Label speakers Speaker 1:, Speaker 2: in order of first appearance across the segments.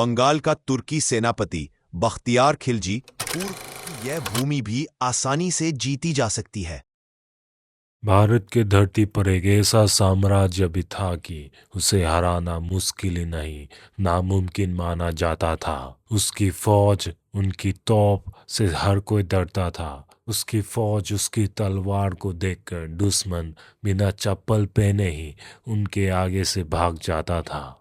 Speaker 1: बंगाल का तुर्की सेनापति बख्तियार खिलजी पूर्व की यह भूमि भी आसानी से जीती जा सकती है।
Speaker 2: भारत की धरती पर एक ऐसा साम्राज्य भी था कि उसे हराना मुश्किल ही नहीं नामुमकिन माना जाता था। उसकी फौज, उनकी तोप से हर कोई डरता था। उसकी फौज, उसकी तलवार को देखकर दुश्मन बिना चप्पल पहने ही उनके आगे से भाग जाता था।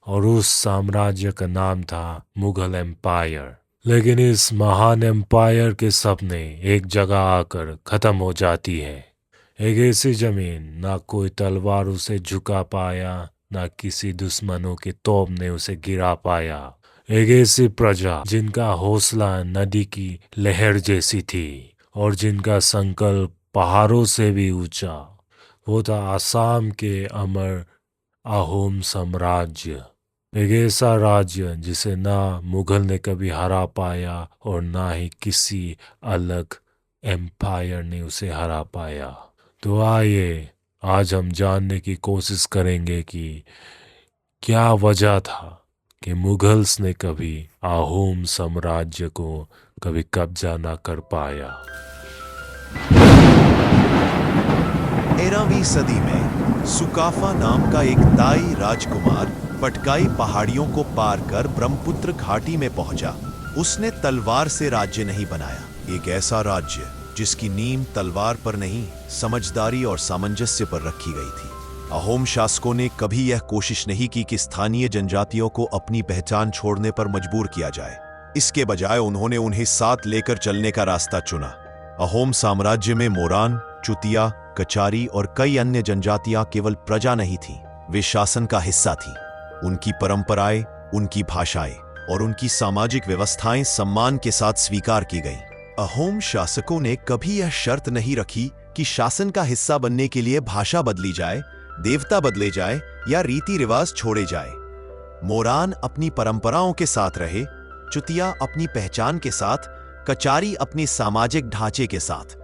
Speaker 2: और उस साम्राज्य का नाम था मुगल एम्पायर। लेकिन इस महान एम्पायर के सपने एक जगह आकर खत्म हो जाती है। एक ऐसी जमीन, ना कोई तलवार उसे झुका पाया, ना किसी दुश्मनों के तोप ने उसे गिरा पाया। एक ऐसी प्रजा जिनका हौसला नदी की लहर जैसी थी और जिनका संकल्प पहाड़ों से भी ऊंचा। वो था असम के अमर अहोम साम्राज्य। एक ऐसा राज्य जिसे ना मुगल ने कभी हरा पाया और ना ही किसी अलग एम्पायर ने उसे हरा पाया। तो आइए आज हम जानने की कोशिश करेंगे कि क्या वजह था कि मुगल्स ने कभी अहोम साम्राज्य को कभी कब्जा ना कर पाया।
Speaker 1: 13वीं सदी में सुकाफा नाम का एक ताई राजकुमार पटकाई पहाड़ियों को पार कर ब्रह्मपुत्र घाटी में पहुंचा। उसने तलवार से राज्य नहीं बनाया, एक ऐसा राज्य जिसकी नींव तलवार पर नहीं, समझदारी और सामंजस्य पर रखी गई थी। अहोम शासकों ने कभी यह कोशिश नहीं की कि स्थानीय जनजातियों को अपनी पहचान छोड़ने पर मजबूर किया जाए। इसके बजाय उन्होंने उन्हें साथ लेकर चलने का रास्ता चुना। अहोम साम्राज्य में मोरान, चुतिया, कचारी और कई अन्य जनजातियां केवल प्रजा नहीं थीं, वे शासन का हिस्सा थीं। उनकी परंपराएं, उनकी भाषाएं और उनकी सामाजिक व्यवस्थाएं सम्मान के साथ स्वीकार की गईं। अहोम शासकों ने कभी यह शर्त नहीं रखी कि शासन का हिस्सा बनने के लिए भाषा बदली जाए, देवता बदले जाए या रीति रिवाज छोड़े जाए। मोरान अपनी परंपराओं के साथ रहे, चुतिया अपनी पहचान के साथ, कचारी अपनी सामाजिक ढांचे के साथ,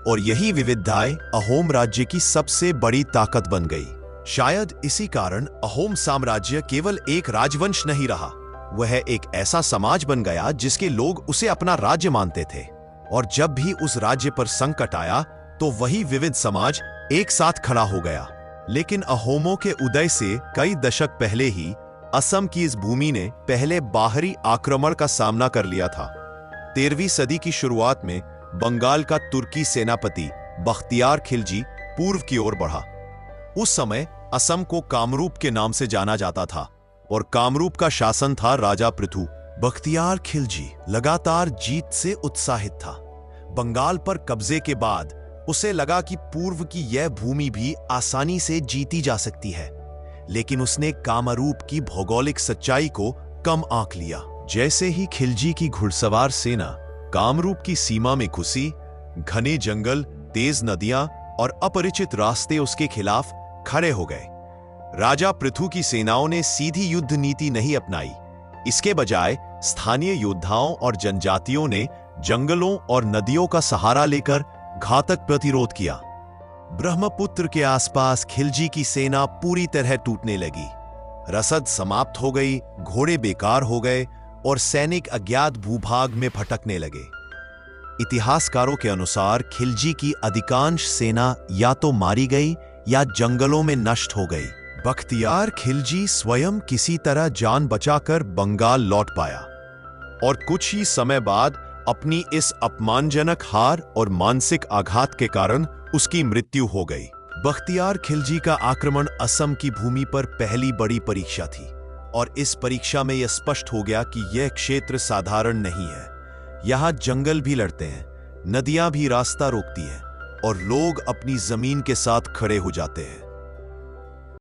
Speaker 1: और यही विविधताएं अहोम राज्य की सबसे बड़ी ताकत बन गई। शायद इसी कारण अहोम साम्राज्य केवल एक राजवंश नहीं रहा, वह एक ऐसा समाज बन गया जिसके लोग उसे अपना राज्य मानते थे। और जब भी उस राज्य पर संकट आया तो वही विविध समाज एक साथ खड़ा हो गया। लेकिन अहोमों के उदय से कई दशक पहले ही असम की इस भूमि ने पहले बाहरी आक्रमण का सामना कर लिया था। 13वीं सदी की शुरुआत में बंगाल का तुर्की सेनापति बख्तियार खिलजी पूर्व की ओर बढ़ा। उस समय असम को कामरूप के नाम से जाना जाता था और कामरूप का शासन था राजा पृथु। बख्तियार खिलजी लगातार जीत से उत्साहित था। बंगाल पर कब्जे के बाद उसे लगा कि पूर्व की यह भूमि भी आसानी से जीती जा सकती है, लेकिन उसने कामरूप की भौगोलिक सच्चाई को कम आंक लिया। जैसे ही खिलजी की घुड़सवार सेना कामरूप की सीमा में घुसी, घने जंगल, तेज नदियां और अपरिचित रास्ते उसके खिलाफ खड़े हो गए। राजा पृथु की सेनाओं ने सीधी युद्ध नीति नहीं अपनाई, इसके बजाय स्थानीय योद्धाओं और जनजातियों ने जंगलों और नदियों का सहारा लेकर घातक प्रतिरोध किया। ब्रह्मपुत्र के आसपास खिलजी की सेना पूरी तरह टूटने लगी। रसद समाप्त हो गई, घोड़े बेकार हो गए और सैनिक अज्ञात भूभाग में भटकने लगे। इतिहासकारों के अनुसार खिलजी की अधिकांश सेना या तो मारी गई या जंगलों में नष्ट हो गई। बख्तियार खिलजी स्वयं किसी तरह जान बचाकर बंगाल लौट पाया और कुछ ही समय बाद अपनी इस अपमानजनक हार और मानसिक आघात के कारण उसकी मृत्यु हो गई। बख्तियार खिलजी का आक्रमण असम की भूमि पर पहली बड़ी परीक्षा थी और इस परीक्षा में यह स्पष्ट हो गया कि यह क्षेत्र साधारण नहीं है। यहाँ जंगल भी लड़ते हैं, नदियां भी रास्ता रोकती हैं और लोग अपनी जमीन के साथ खड़े हो जाते हैं।